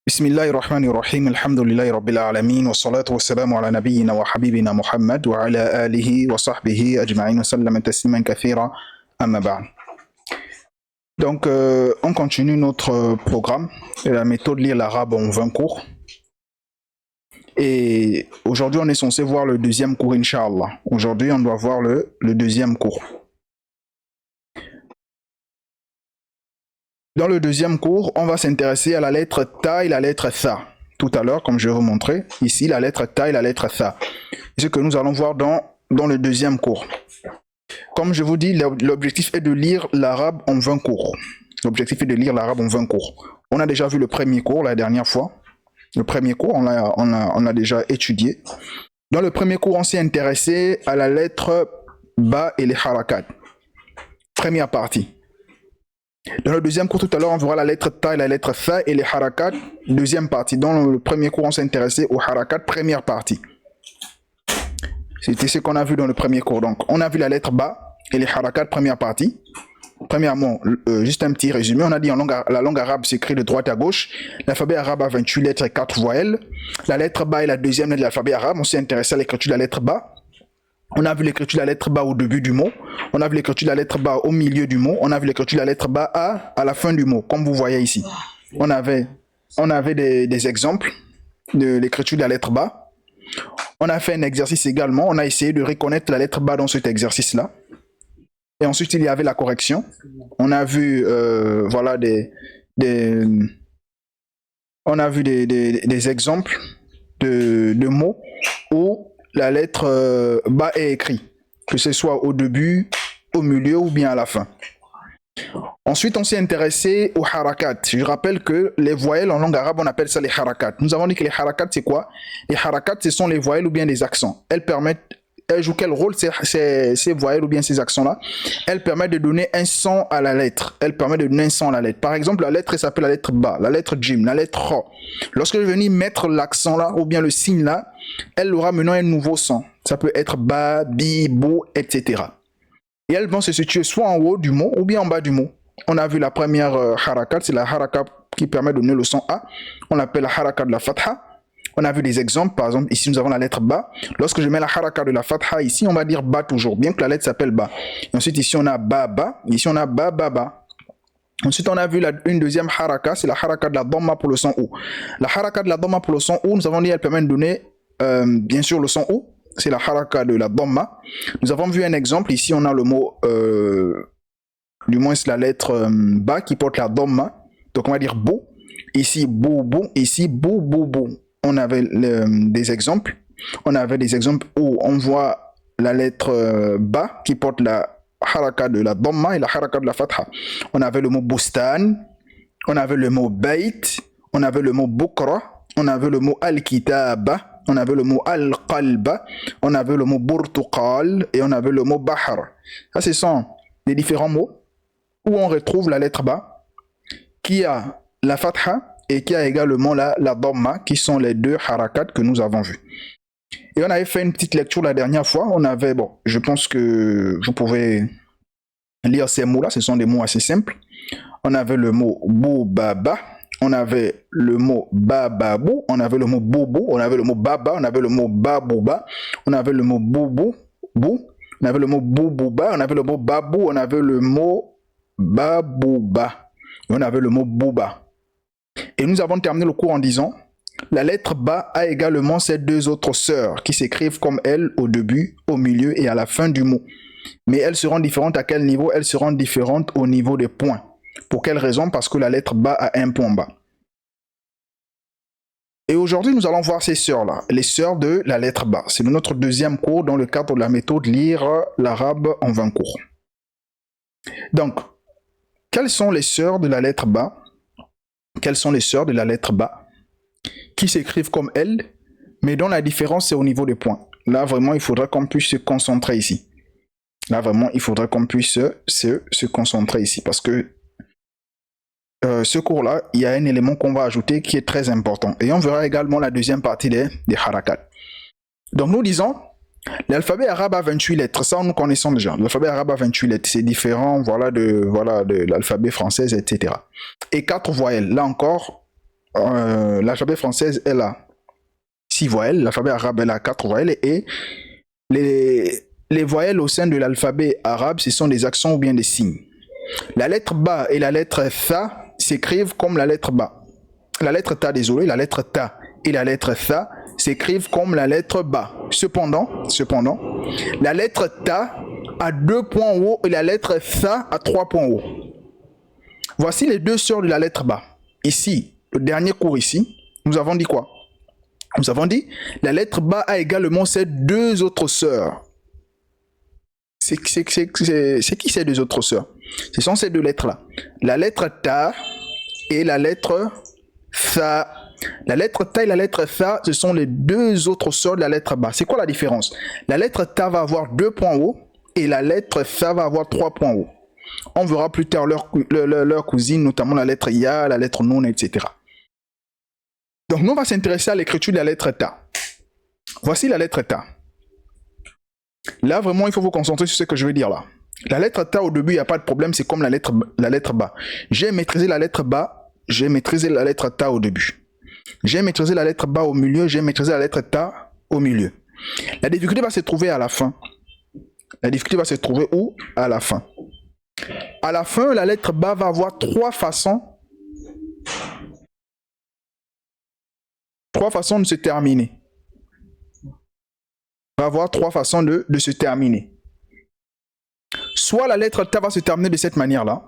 بسم الله الرحمن الرحيم الحمد لله رب العالمين والصلاة والسلام على نبينا وحبيبنا محمد وعلى آله وصحبه أجمعين وسلم تسليما كثيرا أما بعد. Donc, on continue notre programme, la méthode lire l'arabe en 20 cours. Et aujourd'hui, on est censé voir le deuxième cours, Inch'Allah. Aujourd'hui, on doit voir le deuxième cours. Dans le deuxième cours, on va s'intéresser à la lettre Ta et la lettre Tha. Tout à l'heure, comme je vais vous montrer, ici, la lettre Ta et la lettre Tha. C'est ce que nous allons voir dans le deuxième cours. Comme je vous dis, l'objectif est de lire l'arabe en 20 cours. L'objectif est de lire l'arabe en 20 cours. On a déjà vu le premier cours la dernière fois. Le premier cours, on l'a déjà étudié. Dans le premier cours, on s'est intéressé à la lettre Ba et les harakat. Première partie. Dans le deuxième cours, tout à l'heure, on verra la lettre Ta et la lettre Tha et les harakat. Deuxième partie. Dans le premier cours, on s'est intéressé aux harakat. Première partie. C'était ce qu'on a vu dans le premier cours. Donc, on a vu la lettre Ba et les harakat. Première partie. Premièrement, juste un petit résumé. On a dit la langue arabe s'écrit de droite à gauche. L'alphabet arabe a 28 lettres et 4 voyelles. La lettre Ba est la deuxième lettre de l'alphabet arabe. On s'est intéressé à l'écriture de la lettre Ba. On a vu l'écriture de la lettre Ba au début du mot. On a vu l'écriture de la lettre Ba au milieu du mot. On a vu l'écriture de la lettre Ba à la fin du mot, comme vous voyez ici. On avait des exemples de l'écriture de la lettre Ba. On a fait un exercice également. On a essayé de reconnaître la lettre Ba dans cet exercice-là. Et ensuite, il y avait la correction. On a vu, voilà, on a vu des exemples de mots où la lettre Ba est écrite, que ce soit au début, au milieu ou bien à la fin. Ensuite, on s'est intéressé aux harakat. Je rappelle que les voyelles en langue arabe, on appelle ça les harakat. Nous avons dit que les harakat, c'est quoi? Les harakat, ce sont les voyelles ou bien les accents. Elles jouent quel rôle, ces voyelles ou bien ces accents-là? Elles permettent de donner un son à la lettre. Par exemple, la lettre s'appelle la lettre Ba, la lettre Jim, la lettre Ra. Lorsque je vais mettre l'accent là, ou bien le signe là, elle aura maintenant un nouveau son. Ça peut être Ba, Bi, Bo, etc. Et elles vont se situer soit en haut du mot, ou bien en bas du mot. On a vu la première harakat, c'est la harakat qui permet de donner le son A. On l'appelle la harakat de la fatha. On a vu des exemples, par exemple, ici nous avons la lettre Ba. Lorsque je mets la haraka de la fatha, ici on va dire Ba toujours, bien que la lettre s'appelle Ba. Et ensuite ici on a Ba Ba, ici on a Ba Ba Ba. Ensuite on a vu une deuxième haraka, c'est la haraka de la dhamma pour le son OU. La haraka de la dhamma pour le son OU, nous avons dit elle permet de donner bien sûr le son OU, c'est la haraka de la dhamma. Nous avons vu un exemple, ici on a le mot, du moins c'est la lettre Ba qui porte la dhamma, donc on va dire Bo, ici Bo Bo, ici Bo Bo Bo. On avait des exemples. On avait des exemples où on voit la lettre Ba qui porte la haraka de la dhamma et la haraka de la fatha. On avait le mot bustan, on avait le mot bait, on avait le mot bukra, on avait le mot al-kitaba, on avait le mot al-qalba, on avait le mot burtuqal et on avait le mot bahar. Ça, ce sont les différents mots où on retrouve la lettre Ba qui a la fatha et qui a également la dhamma, qui sont les deux harakat que nous avons vus. Et on avait fait une petite lecture la dernière fois. On avait, bon, je pense que vous pouvez lire ces mots-là, ce sont des mots assez simples. On avait le mot bou baba, on avait le mot bababou, on avait le mot boubou, on avait le mot baba, on avait le mot babouba, on avait le mot boubou, bou, on avait le mot boubouba, on avait le mot babou, on avait le mot babouba, et on avait le mot bouba. Et nous avons terminé le cours en disant la lettre Ba a également ses deux autres sœurs qui s'écrivent comme elle au début, au milieu et à la fin du mot. Mais elles seront différentes à quel niveau? Elles seront différentes au niveau des points. Pour quelle raison? Parce que la lettre Ba a un point bas. Et aujourd'hui, nous allons voir ces sœurs-là, les sœurs de la lettre Ba. C'est notre deuxième cours dans le cadre de la méthode lire l'arabe en 20 cours. Donc, quelles sont les sœurs de la lettre Ba? Quelles sont les sœurs de la lettre Ba qui s'écrivent comme elle, mais dont la différence c'est au niveau des points. Là vraiment il faudra qu'on puisse se concentrer ici. Là vraiment il faudra qu'on puisse se concentrer ici parce que ce cours là il y a un élément qu'on va ajouter qui est très important et on verra également la deuxième partie des harakat. Donc nous disons l'alphabet arabe a 28 lettres, ça nous connaissons déjà. L'alphabet arabe a 28 lettres, c'est différent de l'alphabet français, etc. Et 4 voyelles, là encore, l'alphabet français, elle a 6 voyelles, l'alphabet arabe, elle a 4 voyelles, et les voyelles au sein de l'alphabet arabe, ce sont des accents ou bien des signes. La lettre ba et la lettre tha s'écrivent comme la lettre ba. La lettre ta, désolé, la lettre ta et la lettre tha s'écrivent comme la lettre ba. Cependant, la lettre ta a 2 points hauts et la lettre tha a 3 points hauts. Voici les deux sœurs de la lettre ba. Ici, le dernier cours ici, nous avons dit quoi? Nous avons dit la lettre ba a également ses 2 autres sœurs. C'est qui ces 2 autres sœurs? Ce sont ces 2 lettres-là. La lettre ta et la lettre tha. La lettre ta et la lettre tha, ce sont les 2 autres sœurs de la lettre ba. C'est quoi la différence? La lettre ta va avoir 2 points hauts et la lettre tha va avoir 3 points hauts. On verra plus tard leur cousine, notamment la lettre ya, la lettre nun, etc. Donc nous, on va s'intéresser à l'écriture de la lettre ta. Voici la lettre ta. Là, vraiment, il faut vous concentrer sur ce que je veux dire là. La lettre ta, au début, il n'y a pas de problème, c'est comme la lettre ba. J'ai maîtrisé la lettre ba, j'ai maîtrisé la lettre ta au début. J'ai maîtrisé la lettre ba au milieu, j'ai maîtrisé la lettre ta au milieu. La difficulté va se trouver à la fin. La difficulté va se trouver où? À la fin. À la fin, la lettre ba va avoir 3 façons. 3 façons de se terminer. Va avoir 3 façons de se terminer. Soit la lettre ta va se terminer de cette manière-là,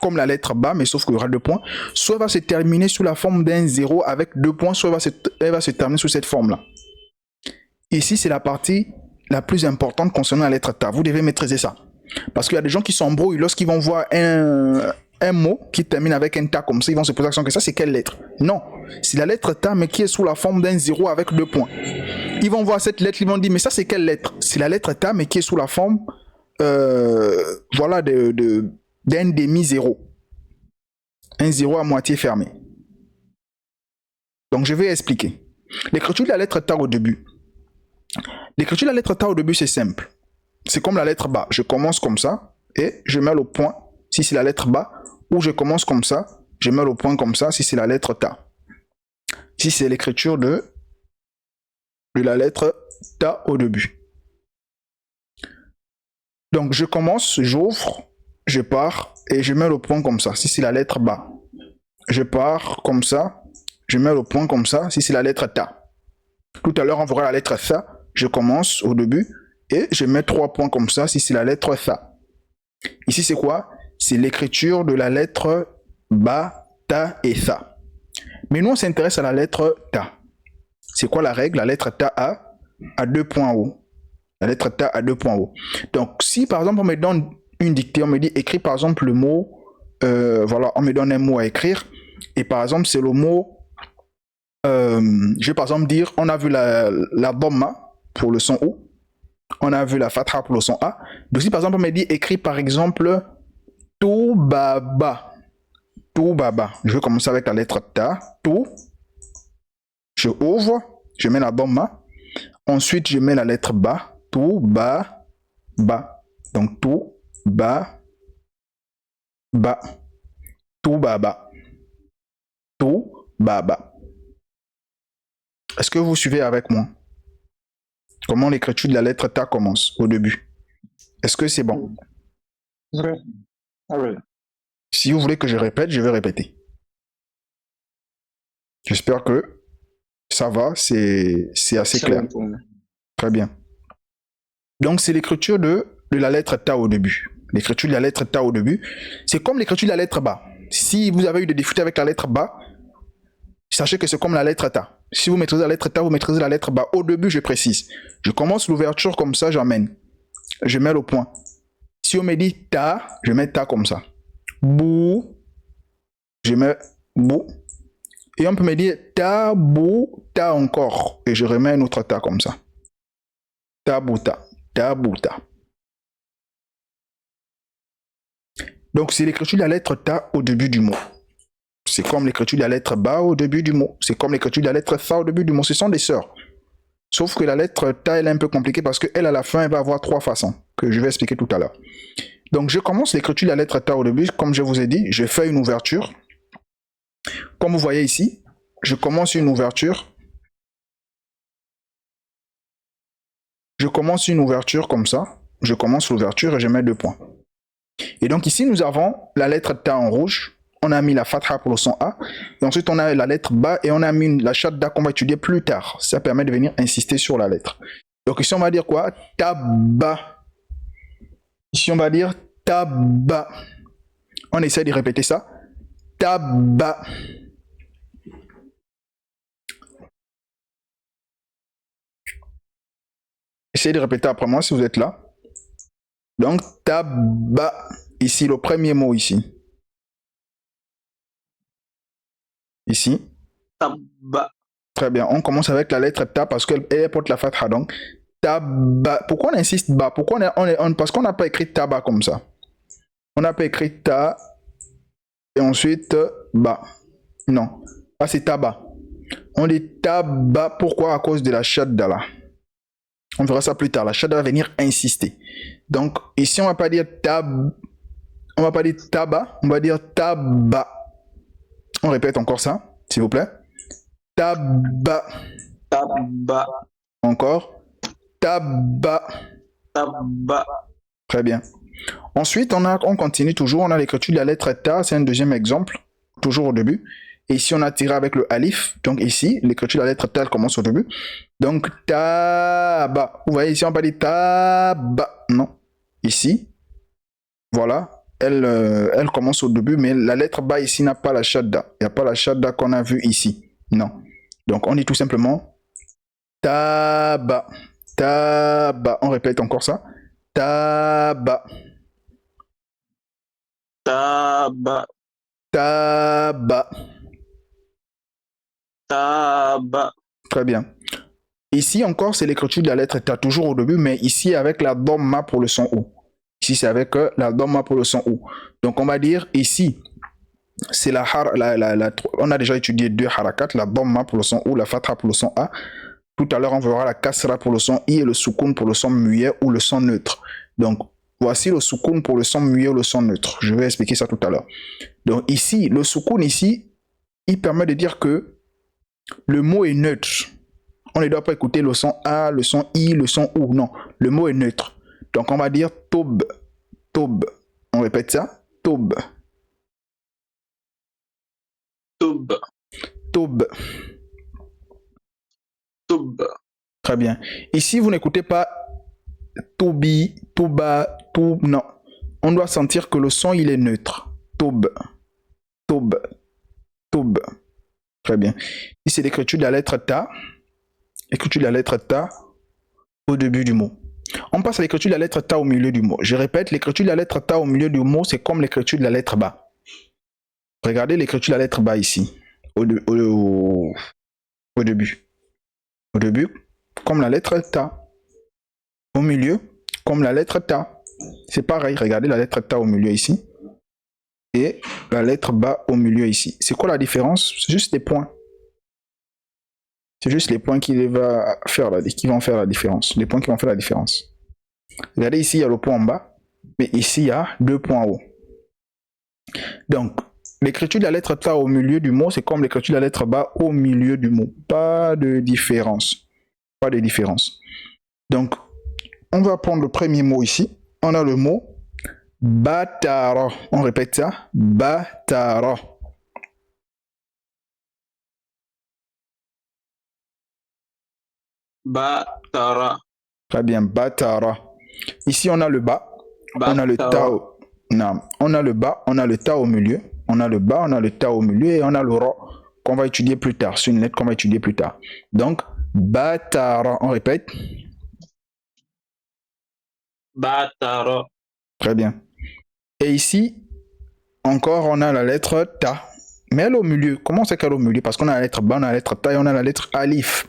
comme la lettre ba, mais sauf qu'il y aura 2 points. Soit elle va se terminer sous la forme d'un 0 avec 2 points, soit elle va se terminer sous cette forme-là. Ici, c'est la partie la plus importante concernant la lettre ta. Vous devez maîtriser ça. Parce qu'il y a des gens qui s'embrouillent lorsqu'ils vont voir un mot qui termine avec un ta comme ça, ils vont se poser la question que ça, c'est quelle lettre? Non, c'est la lettre ta, mais qui est sous la forme d'un 0 avec 2 points. Ils vont voir cette lettre, ils vont dire, mais ça, c'est quelle lettre? C'est la lettre ta, mais qui est sous la forme voilà, d'un demi-zéro. Un 0 à moitié fermé. Donc, je vais expliquer. L'écriture de la lettre ta au début. L'écriture de la lettre ta au début, c'est simple. C'est comme la lettre ba. Je commence comme ça et je mets le point si c'est la lettre ba. Ou je commence comme ça, je mets le point comme ça si c'est la lettre ta. Si c'est l'écriture de la lettre ta au début. Donc, je commence, j'ouvre, je pars et je mets le point comme ça si c'est la lettre ba. Je pars comme ça, je mets le point comme ça si c'est la lettre ta. Tout à l'heure, on verra la lettre tha. Je commence au début et je mets 3 points comme ça si c'est la lettre tha. Ici, c'est quoi? C'est l'écriture de la lettre ba, ta et tha. Mais nous, on s'intéresse à la lettre ta. C'est quoi la règle? La lettre ta a 2 points hauts. La lettre ta a 2 points hauts. Donc, si par exemple, on me donne une dictée, on me dit écris par exemple le mot, voilà, on me donne un mot à écrire, et par exemple, c'est le mot, je vais par exemple dire, on a vu la dhamma pour le son O, on a vu la fatha pour le son A. Donc, si par exemple, on me dit écris par exemple tout baba. Tout baba. Je vais commencer avec la lettre ta. Tout. Je ouvre. Je mets la dhamma. Ensuite, je mets la lettre ba. Tout ba. Ba. Donc, tout ba. Ba. Tout baba. Tout baba. Est-ce que vous suivez avec moi? Comment l'écriture de la lettre ta commence au début? Est-ce que c'est bon? Oui. Ah oui. Si vous voulez que je répète, je vais répéter. J'espère que ça va, c'est assez clair. Très bien. Donc, c'est l'écriture de la lettre ta au début. L'écriture de la lettre ta au début, c'est comme l'écriture de la lettre ba. Si vous avez eu des difficultés avec la lettre ba, sachez que c'est comme la lettre ta. Si vous maîtrisez la lettre ta, vous maîtrisez la lettre ba. Au début, je précise. Je commence l'ouverture comme ça, j'emmène. Je mets le point. Si on me dit ta, je mets ta comme ça. Bou, je mets bou. Et on peut me dire ta, bou, ta encore. Et je remets un autre ta comme ça. Ta, bou, ta. Ta, bou, ta. Donc, c'est l'écriture de la lettre ta au début du mot. C'est comme l'écriture de la lettre ba au début du mot. C'est comme l'écriture de la lettre tha au début du mot. Ce sont des sœurs. Sauf que la lettre ta, elle est un peu compliquée parce qu'elle, à la fin, elle va avoir 3 façons que je vais expliquer tout à l'heure. Donc, je commence l'écriture de la lettre ta au début. Comme je vous ai dit, je fais une ouverture. Comme vous voyez ici, je commence une ouverture. Je commence une ouverture comme ça. Je commence l'ouverture et je mets 2 points. Et donc ici, nous avons la lettre Ta en rouge. On a mis la fatha pour le son A. Et ensuite, on a la lettre Ba et on a mis la shadda qu'on va étudier plus tard. Ça permet de venir insister sur la lettre. Donc ici, on va dire quoi? Taba. Ici, on va dire Taba. On essaie de répéter ça. Taba. Essayez de répéter après moi si vous êtes là. Donc, Taba. Ici, le premier mot ici. Ici. Taba. Très bien. On commence avec la lettre Ta parce qu'elle porte la fatha. Donc, Taba. Pourquoi on insiste Ba? Pourquoi parce qu'on n'a pas écrit Taba comme ça. On n'a pas écrit Ta et ensuite Ba. Non. Ah, c'est Taba. On dit Taba. Pourquoi? À cause de la shadda là. On verra ça plus tard. La shadda va venir insister. Donc, ici, on va pas dire Tab. On va pas dire Taba. On va dire Taba. On répète encore ça, s'il vous plaît. Taba. Taba. Encore. Taba. Taba. Très bien. Ensuite, on continue toujours. On a l'écriture de la lettre Ta. C'est un deuxième exemple. Toujours au début. Et ici, on a tiré avec le alif. Donc ici, l'écriture de la lettre Ta, elle commence au début. Donc, Taba. Vous voyez ici, on va pas dire Taba. Non. Ici. Voilà. Elle commence au début, mais la lettre Ba ici n'a pas la shadda. Il n'y a pas la shadda qu'on a vue ici. Non. Donc, on dit tout simplement Taba. Taba. On répète encore ça. Taba. Taba. Taba. Taba. Très bien. Ici encore, c'est l'écriture de la lettre Ta, toujours au début, mais ici avec la dhamma pour le son O. Ici, c'est avec la dhamma pour le son O. Donc, on va dire ici, c'est on a déjà étudié 2 harakat, la dhamma pour le son O, la fatha pour le son A. Tout à l'heure, on verra la kasra pour le son I et le sukun pour le son muet ou le son neutre. Donc, voici le sukun pour le son muet ou le son neutre. Je vais expliquer ça tout à l'heure. Donc, ici, le sukun ici, il permet de dire que le mot est neutre. On ne doit pas écouter le son A, le son I, le son OU. Non, le mot est neutre. Donc, on va dire Tob. Tob. On répète ça. Tob. Tob. Tob. Tob. Très bien. Ici, vous n'écoutez pas Tobi, Toba, Toub. Non. On doit sentir que le son, il est neutre. Tob. Tob. Tob. Très bien. Ici, c'est l'écriture de la lettre Ta. L'écriture de la lettre Ta au début du mot. On passe à l'écriture de la lettre Ta au milieu du mot. Je répète, l'écriture de la lettre Ta au milieu du mot, c'est comme l'écriture de la lettre Ba. Regardez l'écriture de la lettre Ba ici, au début. Au début, comme la lettre Ta. Au milieu, comme la lettre Ta. C'est pareil, regardez la lettre Ta au milieu ici. Et la lettre Ba au milieu ici. C'est quoi la différence? C'est juste les points. C'est juste les points qui vont faire la différence. Les points qui vont faire la différence. Regardez ici, il y a le point en bas. Mais ici, il y a 2 points en haut. Donc, l'écriture de la lettre Ta au milieu du mot, c'est comme l'écriture de la lettre Ba au milieu du mot. Pas de différence. Pas de différence. Donc, on va prendre le premier mot ici. On a le mot Batara. On répète ça. Batara. Batara. Très bien, Batara. Ici, on a le Ba. On a le Ta. Non. On a le Ba, on a le Ta au milieu. On a le Ba, on a le Ta au milieu et on a le Ra qu'on va étudier plus tard. C'est une lettre qu'on va étudier plus tard. Donc, Batara. On répète. Batara. Très bien. Et ici, encore, on a la lettre Ta. Mais elle est au milieu. Comment c'est qu'elle est au milieu? Parce qu'on a la lettre Ba, on a la lettre Ta et on a la lettre Alif.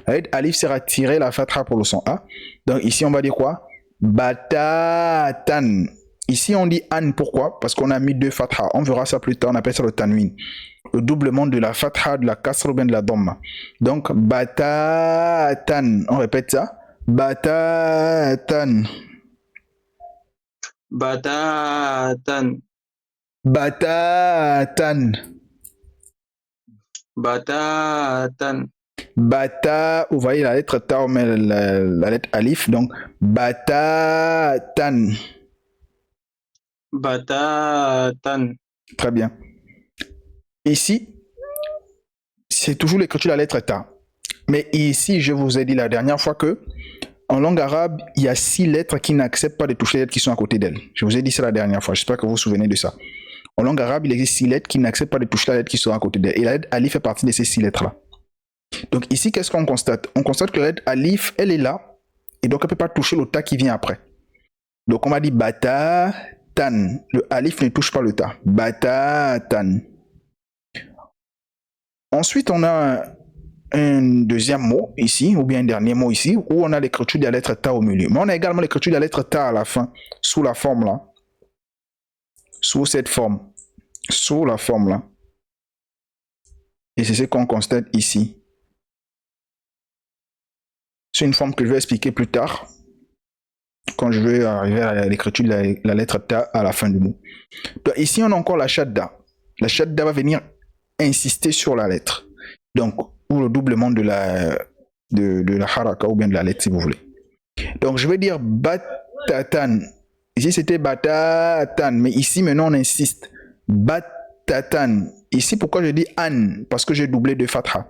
La lettre Alif sert à tirer la fatha pour le son A. Donc ici, on va dire quoi? Batatan. Ici, on dit An. Pourquoi? Parce qu'on a mis 2 fatha. On verra ça plus tard. On appelle ça le tanwin. Le doublement de la fatha, de la kasra ou bien de la dhamma. Donc, batatan. On répète ça. Batatan. Batatan. Batatan. Batatan. Bata, vous voyez la lettre ta, on met la lettre alif, donc batatan. Batatan. Très bien. Ici, c'est toujours l'écriture de la lettre ta. Mais ici, je vous ai dit la dernière fois que en langue arabe, il y a 6 lettres qui n'acceptent pas de toucher les lettres qui sont à côté d'elles. Je vous ai dit ça la dernière fois. J'espère que vous vous souvenez de ça. En langue arabe, il existe 6 lettres qui n'acceptent pas de toucher la lettre qui sont à côté d'elles. Et la lettre alif fait partie de ces 6 lettres-là. Donc ici, qu'est-ce qu'on constate? On constate que la lettre alif, elle est là. Et donc, elle ne peut pas toucher le ta qui vient après. Donc, on va dire bata, tan. Le alif ne touche pas le ta. Bata, tan. Ensuite, on a un deuxième mot ici, ou bien un dernier mot ici, où on a l'écriture de la lettre ta au milieu. Mais on a également l'écriture de la lettre ta à la fin, sous la forme là. Sous cette forme. Sous la forme là. Et c'est ce qu'on constate ici. C'est une forme que je vais expliquer plus tard, quand je vais arriver à l'écriture de la lettre ta à la fin du mot. Donc ici, on a encore la shadda. La shadda va venir insister sur la lettre. Donc, ou le doublement de la haraka ou bien de la lettre si vous voulez. Donc, je vais dire batatan. Ici, c'était batatan, mais ici, maintenant, on insiste. Batatan. Ici, pourquoi je dis an? Parce que j'ai doublé de fatha.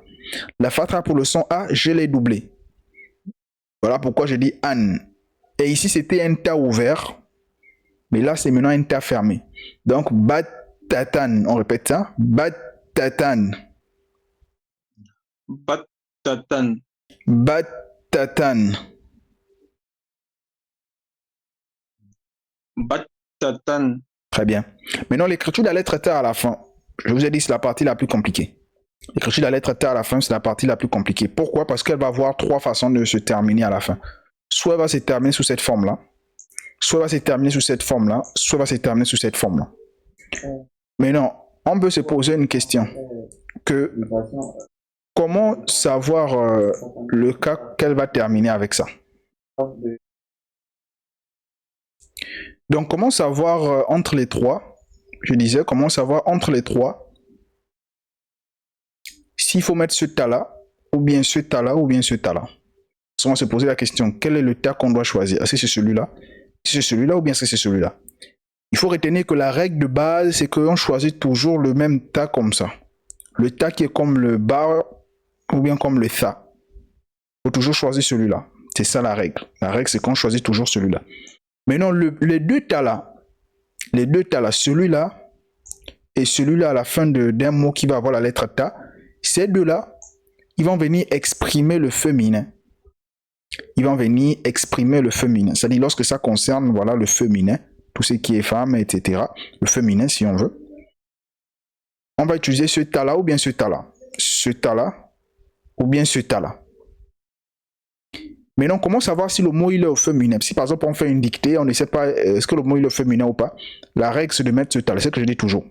La fatha pour le son A, je l'ai doublé. Voilà pourquoi je dis an. Et ici, c'était un ta ouvert. Mais là, c'est maintenant un ta fermé. Donc, batatan. On répète ça. Batatan. Batatan. Batatan. Batatan. Très bien. Maintenant, l'écriture de la lettre ta à la fin. Je vous ai dit, c'est la partie la plus compliquée. L'écriture de la lettre ta à la fin, c'est la partie la plus compliquée. Pourquoi? Parce qu'elle va avoir 3 façons de se terminer à la fin. Soit elle va se terminer sous cette forme-là, soit elle va se terminer sous cette forme-là, soit elle va se terminer sous cette forme-là. Maintenant, on peut se poser une question. Comment savoir le cas qu'elle va terminer avec ça? Donc, comment savoir entre les trois? Je disais, comment savoir entre les trois s'il faut mettre ce tas-là, ou bien ce tas-là, ou bien ce tas-là. On va se poser la question, quel est le tas qu'on doit choisir? Est-ce que c'est celui-là? Est-ce que c'est celui-là ou bien est-ce que c'est celui-là? Il faut retenir que la règle de base, c'est qu'on choisit toujours le même tas comme ça. Le tas qui est comme le bar ou bien comme le tha. Il faut toujours choisir celui-là. C'est ça la règle. La règle, c'est qu'on choisit toujours celui-là. Maintenant, les deux tas-là, celui-là et celui-là à la fin d'un mot qui va avoir la lettre ta, ces deux-là, ils vont venir exprimer le féminin. Ils vont venir exprimer le féminin. C'est-à-dire lorsque ça concerne voilà, le féminin, tout ce qui est femme, etc. Le féminin, si on veut. On va utiliser ce tas-là ou bien ce tas-là. Ce tas-là ou bien ce tas-là. Maintenant, comment savoir si le mot il est au féminin? Si par exemple on fait une dictée, on ne sait pas est-ce que le mot il est au féminin ou pas. La règle c'est de mettre ce tas-là. C'est ce que je dis toujours.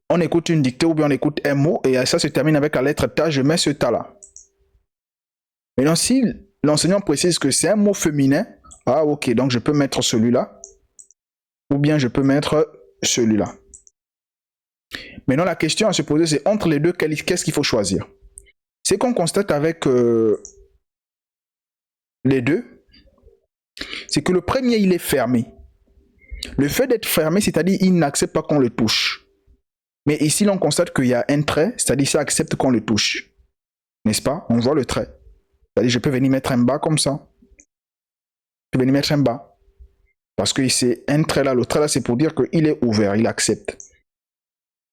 On écoute une dictée ou bien on écoute un mot et ça se termine avec la lettre ta, je mets ce tas-là. Maintenant, si l'enseignant précise que c'est un mot féminin, ah ok, donc je peux mettre celui-là ou bien je peux mettre celui-là. Maintenant, la question à se poser, c'est entre les deux, qu'est-ce qu'il faut choisir? C'est qu'on constate avec les deux, c'est que le premier, il est fermé. Le fait d'être fermé, c'est-à-dire il n'accepte pas qu'on le touche. Mais ici, l'on constate qu'il y a un trait, c'est-à-dire ça accepte qu'on le touche. N'est-ce pas? On voit le trait. C'est-à-dire je peux venir mettre un bas comme ça. Je peux venir mettre un bas. Parce que c'est un trait là. Le trait là, c'est pour dire qu'il est ouvert, il accepte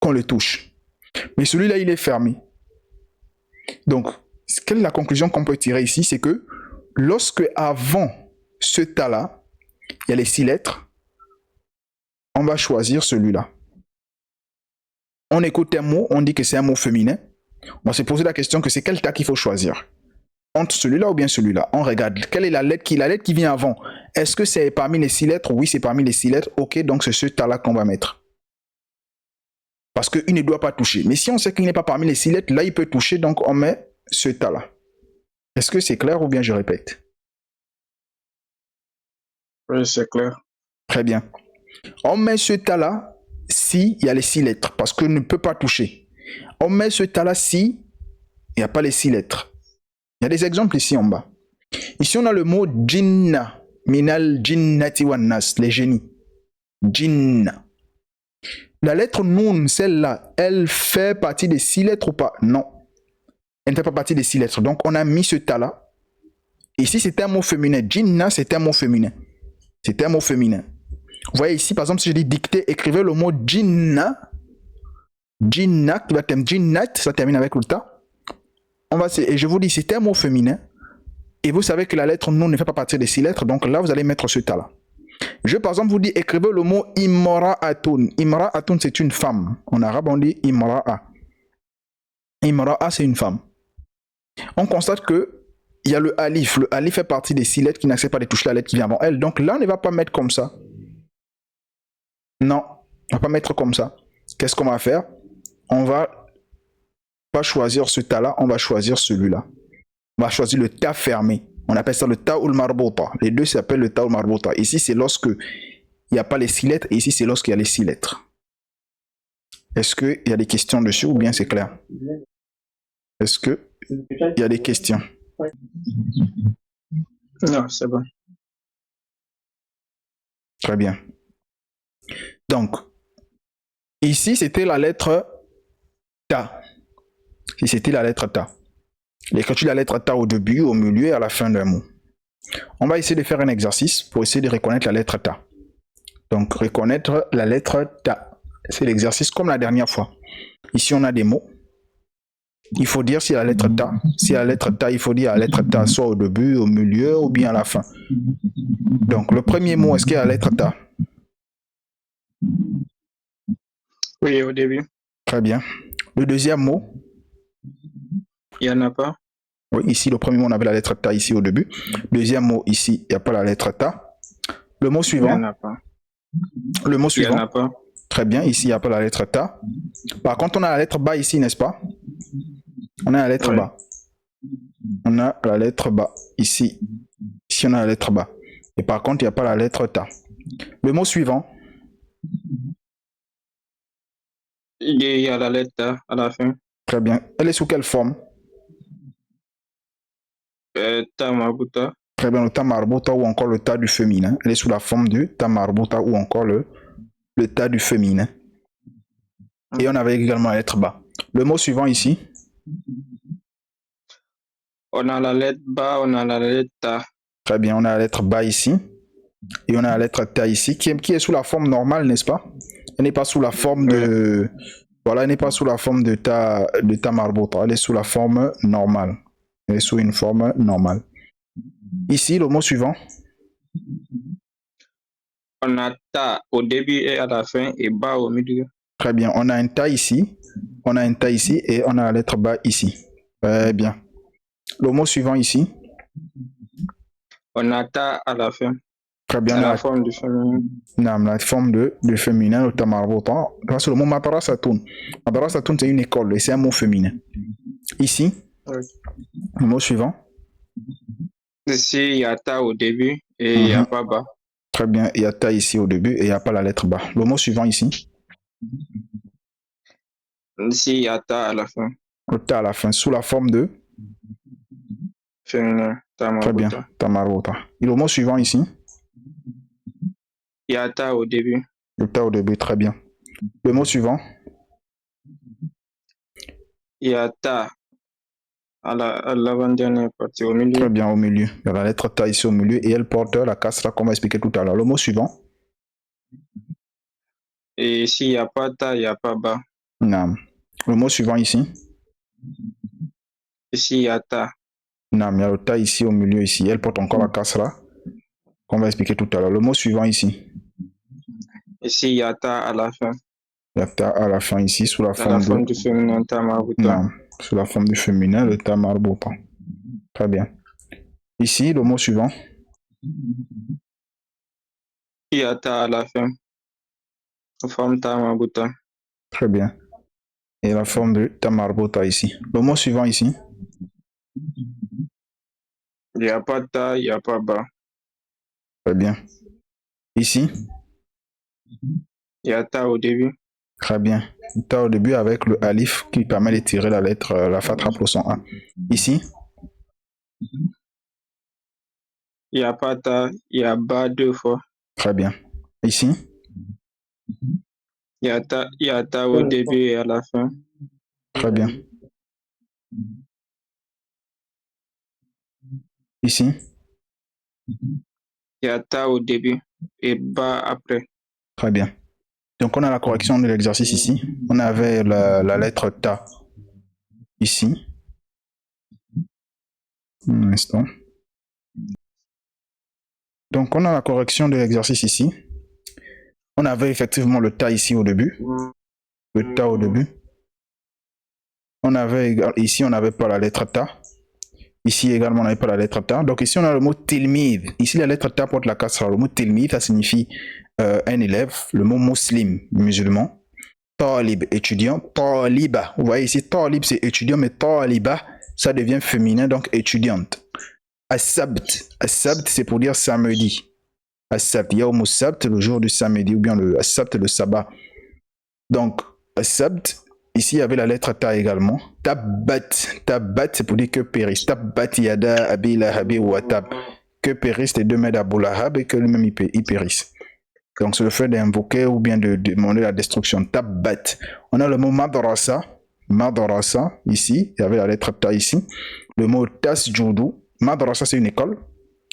qu'on le touche. Mais celui-là, il est fermé. Donc, quelle est la conclusion qu'on peut tirer ici? C'est que lorsque avant ce tas-là, il y a les 6 lettres, on va choisir celui-là. On écoute un mot, on dit que c'est un mot féminin. On va se poser la question que c'est quel tas qu'il faut choisir. Entre celui-là ou bien celui-là. On regarde quelle est la lettre qui vient avant. Est-ce que c'est parmi les 6 lettres? Oui, c'est parmi les 6 lettres. Ok, donc c'est ce tas-là qu'on va mettre. Parce qu'il ne doit pas toucher. Mais si on sait qu'il n'est pas parmi les 6 lettres, là il peut toucher, donc on met ce tas-là. Est-ce que c'est clair ou bien je répète? Oui, c'est clair. Très bien. On met ce tas-là s'il y a les 6 lettres, parce qu'il ne peut pas toucher. On met ce ta là si il n'y a pas les 6 lettres. Il y a des exemples ici en bas. Ici, on a le mot jinna. Minal jinnati wan nas, les génies. Jinna. La lettre nun, celle-là, elle fait partie des 6 lettres ou pas? Non. Elle ne fait pas partie des 6 lettres. Donc, on a mis ce ta là. Ici, c'est un mot féminin. Jinna, c'est un mot féminin. C'est un mot féminin. Vous voyez ici, par exemple, si je dis dicter, écrivez le mot jinna. Jinna, qui va terminer, jinnat, ça termine avec le ta. Et je vous dis, c'est un mot féminin. Et vous savez que la lettre non ne fait pas partie des 6 lettres. Donc là, vous allez mettre ce ta là. Je, par exemple, vous dis, écrivez le mot imra'atun. Imra'atun, c'est une femme. En arabe, on dit imra'a. Imra'a, c'est une femme. On constate que il y a le alif. Le alif fait partie des 6 lettres qui n'acceptent pas de toucher la lettre qui vient avant elle. Donc là, on ne va pas mettre comme ça. Non, on ne va pas mettre comme ça. Qu'est-ce qu'on va faire? On va pas choisir ce ta là, on va choisir celui-là. On va choisir le ta fermé. On appelle ça le ta ou le marbota. Les deux s'appellent le ta ou le marbota. Ici, c'est lorsque il n'y a pas les 6 lettres. Et ici, c'est lorsqu'il y a les 6 lettres. Est-ce qu'il y a des questions dessus ou bien c'est clair? Est-ce qu'il y a des questions? Non, c'est bon. Très bien. Donc, ici, c'était la lettre ta. Si c'était la lettre ta. L'écriture de la lettre ta au début, au milieu et à la fin d'un mot. On va essayer de faire un exercice pour essayer de reconnaître la lettre ta. Donc, reconnaître la lettre ta. C'est l'exercice comme la dernière fois. Ici, on a des mots. Il faut dire si la lettre ta. Si la lettre ta, il faut dire la lettre ta soit au début, au milieu ou bien à la fin. Donc, le premier mot, est-ce qu'il y a la lettre ta? Oui, au début. Très bien. Le deuxième mot? Il n'y en a pas. Oui, ici, le premier mot, on avait la lettre ta ici au début. Deuxième mot, ici, il n'y a pas la lettre ta. Le mot Il suivant? n'y en a pas. Le mot Il n'y en suivant? a pas. Très bien, ici, il n'y a pas la lettre ta. Par contre, on a la lettre ba ici, n'est-ce pas? On a la lettre Oui. ba. On a la lettre ba ici. Ici, on a la lettre ba. Et par contre, il n'y a pas la lettre ta. Le mot suivant? Il y a la lettre A à la fin. Très bien. Elle est sous quelle forme? Ta marbuta. Très bien, le ta marbuta ou encore le ta du féminin. Elle est sous la forme du ta marbuta ou encore le ta du féminin. Et on avait également la lettre ba. Le mot suivant ici? On a la lettre ba, on a la lettre ta. Très bien, on a la lettre ba ici. Et on a la lettre ta ici, qui est sous la forme normale, n'est-ce pas? Elle n'est pas sous la forme de... Voilà, elle n'est pas sous la forme de ta marbuta. Elle est sous la forme normale. Elle est sous une forme normale. Ici, le mot suivant? On a ta au début et à la fin et ba au milieu. Très bien, on a un ta ici. On a un ta ici et on a la lettre ba ici. Très bien. Le mot suivant ici? On a ta à la fin. Très bien. À la forme du féminin. Non, la forme de féminin, le ta marbuta. C'est le mot madrasatun. Madrasatun, c'est une école et c'est un mot féminin. Ici, Oui. le mot suivant? Ici, il y a ta au début et il n'y a pas ba. Très bien, il y a ta ici au début et il n'y a pas la lettre ba. Le mot suivant ici? Ici, il y a ta à la fin. Le ta à la fin, sous la forme de? Féminin. Ta Très bien, marbuta. ta marbuta. Et le mot suivant ici? Il y a ta au début. Le ta au début, très bien. Le mot suivant? Il y a ta à l'avant-dernière partie, au milieu. Très bien, au milieu. Il y a la lettre ta ici au milieu et elle porte la kasra qu'on va expliquer tout à l'heure. Le mot suivant? Et s'il n'y a pas ta, il n'y a pas ba. Non. Le mot suivant ici? Ici, il y a ta. Non, il y a le ta ici au milieu ici. Elle porte encore la kasra qu'on va expliquer tout à l'heure. Le mot suivant ici? Ici, il y a ta à la fin. Il y a ta à la fin ici sous la À forme la de... forme du féminin, ta marbuta. Non, sous la forme du féminin, le ta marbuta. Très bien. Ici, le mot suivant? Il y a ta à la fin. La forme ta marbuta. Très bien. Et la forme de ta marbuta ici. Le mot suivant ici? Il n'y a pas ta, il n'y a pas ba. Très bien. Ici? Il y a ta au début. Très bien. Ta au début avec le alif qui permet de tirer la lettre, la fatha pour son A. Ici, Il n'y a pas ta, il y a ba 2 fois. très bien. Ici, Il y a ta au début et à la fin. très bien. Ici, Il y a ta au début et ba après. très bien. Donc on a la correction de l'exercice ici. On avait la lettre ta ici. Un instant. Donc on a la correction de l'exercice ici. On avait effectivement le ta ici au début. Le ta au début. On avait ici, on n'avait pas la lettre ta. Ici également, on n'avait pas la lettre ta. Donc ici, on a le mot tilmid. Ici, la lettre ta porte la kasra. Le mot tilmid, ça signifie un élève. Le mot muslim, musulman. Talib, étudiant. Taliba. Vous voyez ici, talib, c'est étudiant, mais taliba, ça devient féminin, donc étudiante. As-sabt. As-sabt, c'est pour dire samedi. As-sabt, yawm as-sabt, le jour du samedi, ou bien le as-sabt, le sabbat. Donc, as-sabt, ici, il y avait la lettre ta également. Tabbat. Tabbat, c'est pour dire que périsse. Tabbat yada abi lahabi wa tab. Que périssent les deux mains d'Abu Lahab et que lui-même il périsse. Donc, c'est le fait d'invoquer ou bien de demander la destruction. Tabbat. On a le mot madrasa. Madrasa, ici. Il y avait la lettre ta ici. Le mot tasjudu. Madrasa, c'est une école.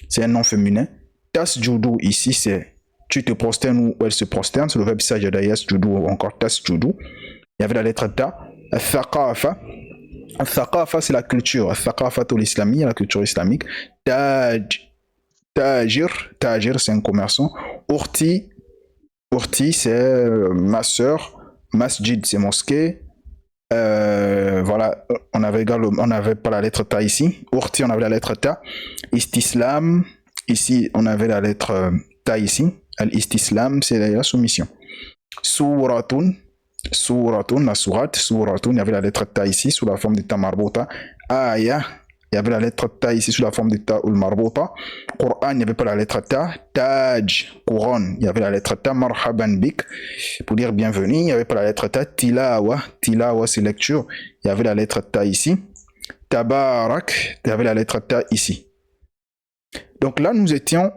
C'est un nom féminin. Tasjudu, ici, c'est tu te prosternes ou elle se prosterne. C'est le verbe sajada yasjudu ou encore tasjudu. Il y avait la lettre ta. Thaqafa. Thaqafa, c'est la culture. Thaqafa, tout l'islamie, la culture islamique. Tajir, c'est un commerçant. Urti, c'est ma soeur. Masjid, c'est mosquée. Voilà, on avait pas la lettre ta ici. Urti, on avait la lettre ta. Istislam, ici, on avait la lettre ta ici. Al-istislam, c'est la soumission. Suratun, la sourate. Suratun, il y avait la lettre ta ici sous la forme de ta marbota. Aya, il y avait la lettre ta ici sous la forme de ta ou le marbota. Quran, il n'y avait pas la lettre ta. Taj, couronne, il y avait la lettre ta. Marhaban bik, pour dire bienvenue, il n'y avait pas la lettre ta. Tilawa, c'est lecture, il y avait la lettre ta ici. Tabarak, il y avait la lettre ta ici. Donc là, nous étions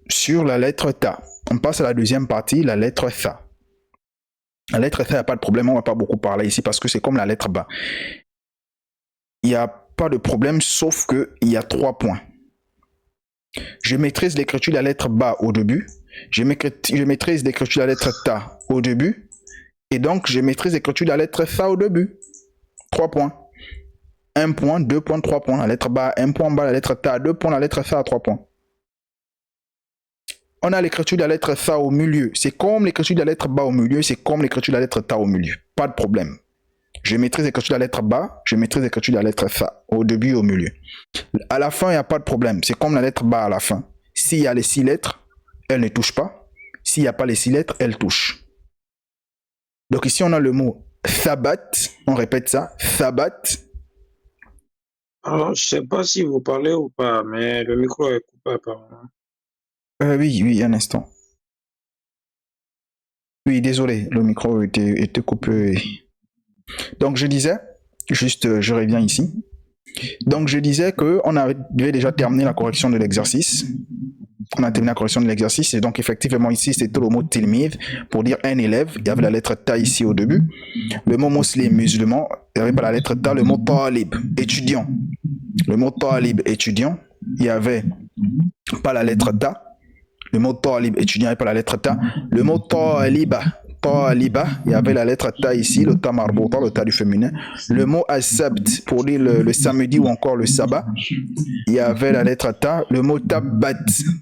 sur la lettre ta. On passe à la deuxième partie, la lettre tha. La lettre tha, il n'y a pas de problème, on ne va pas beaucoup parler ici parce que c'est comme la lettre ba. Il n'y a pas de problème, sauf qu'il y a 3 points. Je maîtrise l'écriture de la lettre ba au début. Je maîtrise l'écriture de la lettre ta au début. Et donc, je maîtrise l'écriture de la lettre tha au début. 3 points. 1 point, 2 points, 3 points. La lettre ba, 1 point bas, la lettre ta, 2 points, la lettre tha, 3 points. On a l'écriture de la lettre tha au milieu. C'est comme l'écriture de la lettre ba au milieu, c'est comme l'écriture de la lettre ta au milieu. Pas de problème. Je maîtrise l'écriture de la lettre ba, je maîtrise l'écriture de la lettre tha au début et au milieu. À la fin, il n'y a pas de problème. C'est comme la lettre ba à la fin. S'il y a les 6 lettres, elle ne touche pas. S'il n'y a pas les 6 lettres, elle touche. Donc ici, on a le mot thabat. On répète ça. Thabat. Alors, je ne sais pas si vous parlez ou pas, mais le micro est coupé apparemment. Oui, un instant. Oui, désolé, le micro était coupé. Donc je disais, juste je reviens ici. Donc je disais qu'on avait déjà terminé la correction de l'exercice. On a terminé la correction de l'exercice. Et donc effectivement ici, c'était le mot tilmid pour dire un élève. Il y avait la lettre ta ici au début. Le mot muslim, musulman. Il n'y avait pas la lettre ta. Le mot talib, étudiant. Le mot talib, étudiant. Il n'y avait pas la lettre ta. Le mot talib, étudiant, il n'y avait pas la lettre ta. Le mot taliba, il y avait la lettre ta ici, le ta marbota, le ta du féminin. Le mot as-sabt, pour dire le samedi ou encore le sabbat, il y avait la lettre ta. Le mot tabbat,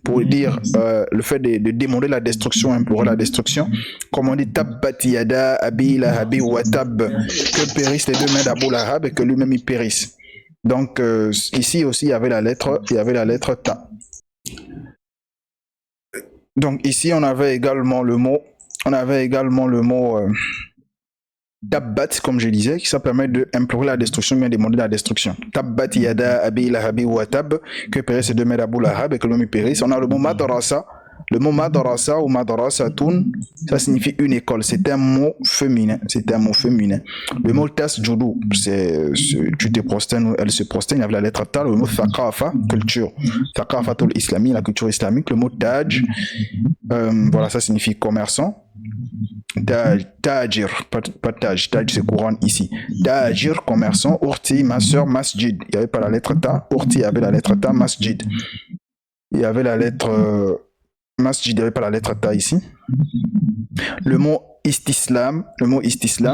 pour dire le fait de demander la destruction, implorer la destruction. Comme on dit tabbat yada abi lahabi wa tab, que périssent les deux mains d'Abu Lahab et que lui-même il périsse. Donc ici aussi il y avait la lettre ta. Donc ici on avait également le mot tabbat, comme je disais, qui ça permet d'implorer la destruction, bien demander la destruction. Tabbat yada abi lahabi wa tab, que périssent ces deux mains d'Abu Lahab et que l'homme périsse. On a le mot madrasa. Le mot madrasa ou madrasatun, ça signifie une école. C'est un mot féminin. C'est un mot féminin. Le mot tasjudu, tu te prosternes, elle se prosterne avec la lettre ta. Le mot thaqafa, culture. Thaqafatul islami, la culture islamique. Le mot taj, voilà, ça signifie commerçant. Tajir, pas taj, taj c'est couronne ici. Tajir, commerçant. Urti, ma soeur, masjid. Il n'y avait pas la lettre ta. Urti, il y avait la lettre ta, masjid. Il y avait la lettre masjid, il n'y avait pas la lettre ta ici. Le mot istislam,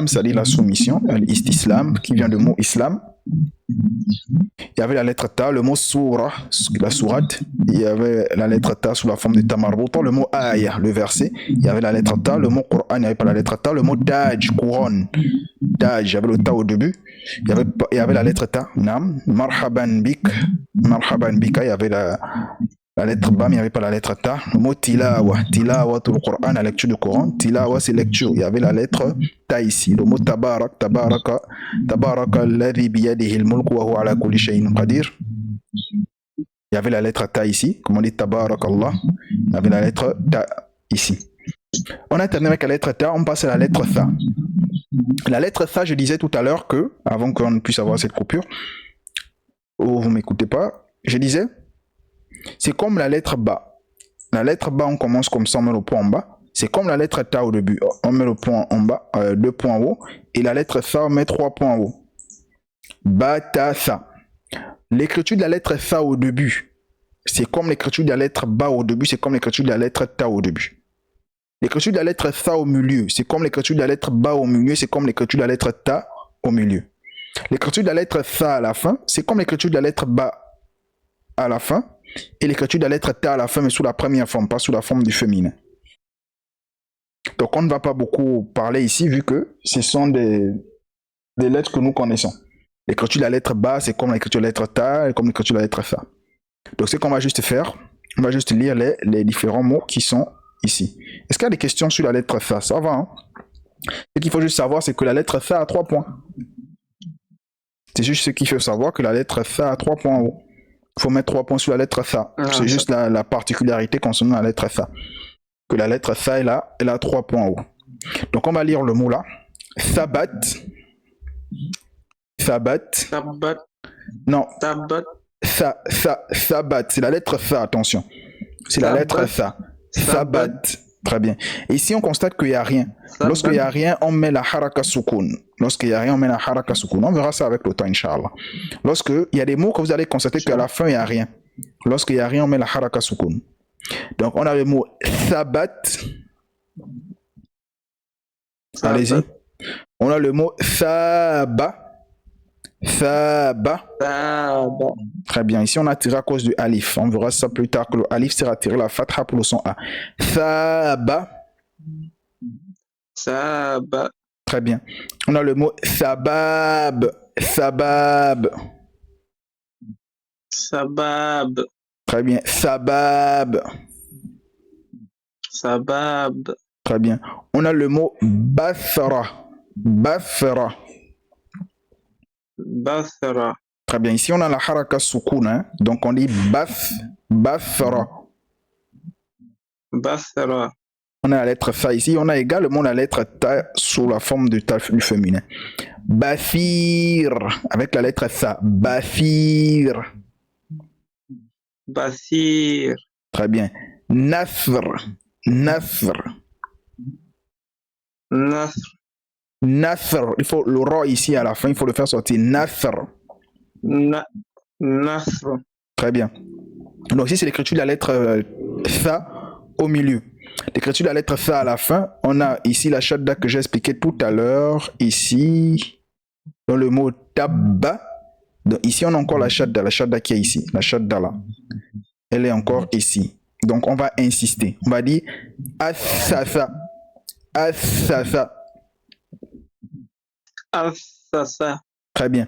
ça dit la soumission. Istislam, qui vient du mot islam. Il y avait la lettre ta. Le mot surah, la sourate, il y avait la lettre ta sous la forme de tamarbuta. Le mot ayah, le verset, il y avait la lettre ta. Le mot Coran, il n'y avait pas la lettre ta. Le mot taj, couronne, taj, il y avait le ta au début. Il y avait la lettre ta. Nam, marhaban bik, il y avait la lettre ba, mais il n'y avait pas la lettre ta. Le mot tilawa, tout le Coran, la lecture du Coran. Tilawa, c'est lecture. Il y avait la lettre ta ici. Le mot tabarak, tabaraka alladhi biyadihi al-mulku wa huwa ala kulli shay'in qadir. Il y avait la lettre ta ici. Comme on dit tabarakallah. Il y avait la lettre ta ici. On a terminé avec la lettre ta, on passe à la lettre tha. La lettre tha, je disais tout à l'heure que, avant qu'on puisse avoir cette coupure, ou vous m'écoutez pas, je disais, c'est comme la lettre ba. La lettre ba, on commence comme ça, on met le point en bas. C'est comme la lettre ta au début. On met le point en bas, 2 points en haut. Et la lettre tha, on met 3 points en haut. Ba, ta, tha. L'écriture de la lettre tha au début, c'est comme l'écriture de la lettre ba au début, c'est comme l'écriture de la lettre ta au début. L'écriture de la lettre tha au milieu, c'est comme l'écriture de la lettre ba au milieu, c'est comme l'écriture de la lettre ta au milieu. L'écriture de la lettre tha à la fin, c'est comme l'écriture de la lettre ba à la fin. Et l'écriture de la lettre ta à la fin, mais sous la première forme, pas sous la forme du féminin. Donc on ne va pas beaucoup parler ici, vu que ce sont des lettres que nous connaissons. L'écriture de la lettre ba, c'est comme l'écriture de la lettre ta, et comme l'écriture de la lettre tha. Donc ce qu'on va juste faire, on va juste lire les différents mots qui sont ici. Est-ce qu'il y a des questions sur la lettre tha? Ça va, hein? Ce qu'il faut juste savoir, c'est que la lettre tha a 3 points. C'est juste ce qu'il faut savoir, que la lettre tha a 3 points en haut. Il faut mettre 3 points sur la lettre tha. C'est juste la particularité concernant la lettre tha. Que la lettre tha, elle a 3 points en haut. Donc on va lire le mot là. Thabat. Non. Thabat. C'est la lettre tha, attention. C'est la lettre tha. Thabat. Très bien. Et ici, on constate qu'il n'y a rien. Lorsqu'il n'y a rien, on met la haraka sukun. Lorsqu'il n'y a rien, on met la haraka sukun. On verra ça avec le temps, Inch'Allah. Lorsqu'il y a des mots que vous allez constater qu'à la fin, il n'y a rien. Lorsqu'il n'y a rien, on met la haraka sukun. Donc, on a le mot thabat. Allez-y. On a le mot thaba. Très bien. Ici, on a tiré à cause du alif. On verra ça plus tard que le alif sera tiré la fatha pour le son A. Thaba. Très bien. On a le mot sabab. Très bien. Sabab. Très bien. On a le mot basra. Très bien. Ici, on a la haraka sukun. Hein? Donc, on dit basra. On a la lettre fa ici. On a également la lettre ta sous la forme du féminin. Basir. Avec la lettre sa. Basir. Très bien. Nasr. Il faut le ra ici à la fin, il faut le faire sortir. Nasr. Très bien. Donc ici, c'est l'écriture de la lettre tha au milieu. L'écriture de la lettre tha à la fin, on a ici la shadda que j'ai expliqué tout à l'heure, ici, dans le mot tabba. Donc ici, on a encore la shadda qui est ici, la shadda là. Elle est encore ici. Donc on va insister. On va dire as-sa-sa. Très bien.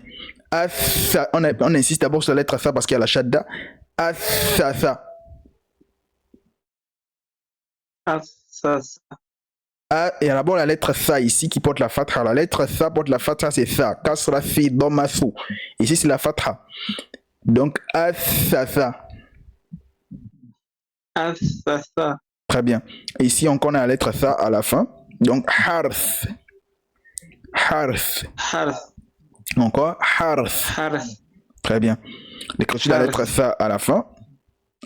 On insiste d'abord sur la lettre sa parce qu'il y a la shadda. As-sa-sa. Et d'abord la lettre sa ici qui porte la fatha. La lettre sa porte la fatha, c'est sa. Kasra fi dhamma su. Ici c'est la fatha. Donc as-sa-sa. Très bien. Ici, on connaît la lettre tha à la fin. Donc, harth. Harth. Harth. Encore, harth. Harth. Très bien. L'écriture de la lettre tha à la fin.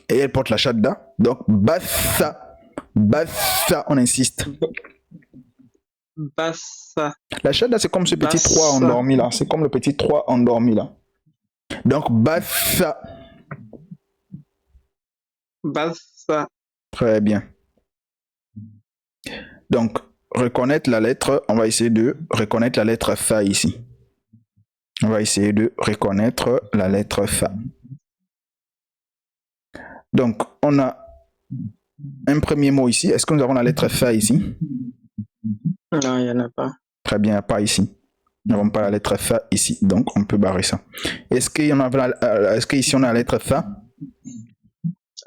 Et elle porte la shadda. Donc, batha. Batha, on insiste. Bassa. La shadda, c'est comme ce petit Bassa. 3 endormi là. C'est comme le petit 3 endormi là. Donc, batha. Bassa. Très bien. Donc, reconnaître la lettre, on va essayer de reconnaître la lettre tha ici. On va essayer de reconnaître la lettre tha. Donc, on a un premier mot ici. Est-ce que nous avons la lettre tha ici? Non, il n'y en a pas. Très bien, pas ici. Nous n'avons pas la lettre tha ici, donc on peut barrer ça. Est-ce qu'ici on a la lettre tha?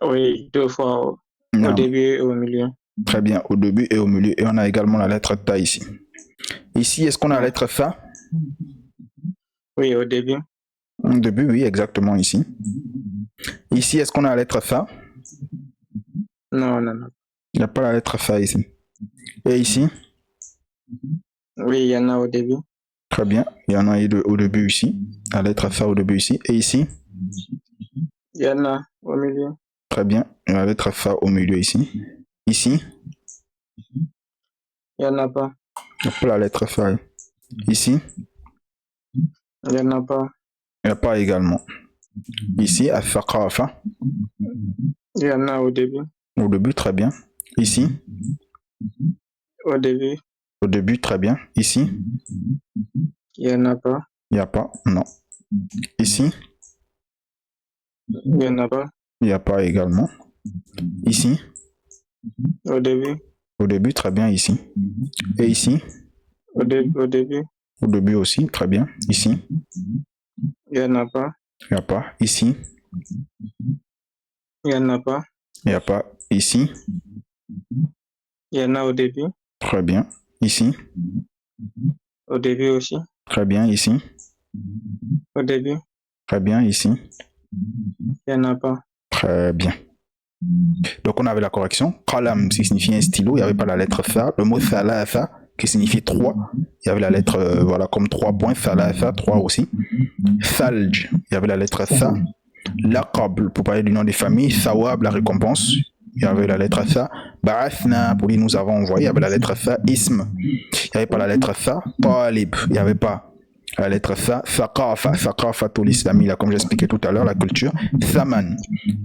Oui, 2 fois au Non. début et au milieu. Très bien, au début et au milieu. Et on a également la lettre tha ici. Ici, est-ce qu'on a la lettre tha? Oui, au début. Au début, oui, exactement ici. Ici, est-ce qu'on a la lettre tha? Non, non, non. Il n'y a pas la lettre tha ici. Et ici? Oui, il y en a au début. Très bien, il y en a au début ici. La lettre tha au début ici. Et ici? Il y en a au milieu. Très bien, il y a la lettre tha au milieu ici. Ici? Il n'y en a pas. Il n'y a pas la lettre tha. Ici? Il n'y en a pas. Il n'y a pas également. Ici, à thaqafa. Il y en a au début. Au début, très bien. Ici? Au début. Au début, très bien. Ici? Il n'y en a pas. Il n'y a pas, non. Ici? Il n'y en a pas. Il n'y a pas également. Ici? Au début. Au début, très bien, ici. Et ici? Au début. Au début aussi, très bien. Ici? Il n'y en a pas. Il n'y a pas. Ici? Il n'y en a pas. Il n'y a pas. Ici? Il y en a au début. Très bien. Ici? Au début aussi. Très bien, ici. Au début. Très bien, ici. Il n'y en a pas. Très bien. Donc on avait la correction. Qalam, qui signifie un stylo, il n'y avait pas la lettre tha. Le mot thalatha, qui signifie 3, il y avait la lettre, voilà, comme 3 points. Thalatha, 3 aussi. Thalj, il y avait la lettre tha. Laqab, pour parler du nom des familles. Thawab, la récompense, il y avait la lettre tha. Ba'athna, pour dire nous avons envoyé, il y avait la lettre tha. Ism, il n'y avait pas la lettre tha. Talib, il n'y avait pas la lettre tha. Thaqafa, thaqafatul islami, là, comme j'expliquais tout à l'heure, la culture. Thaman,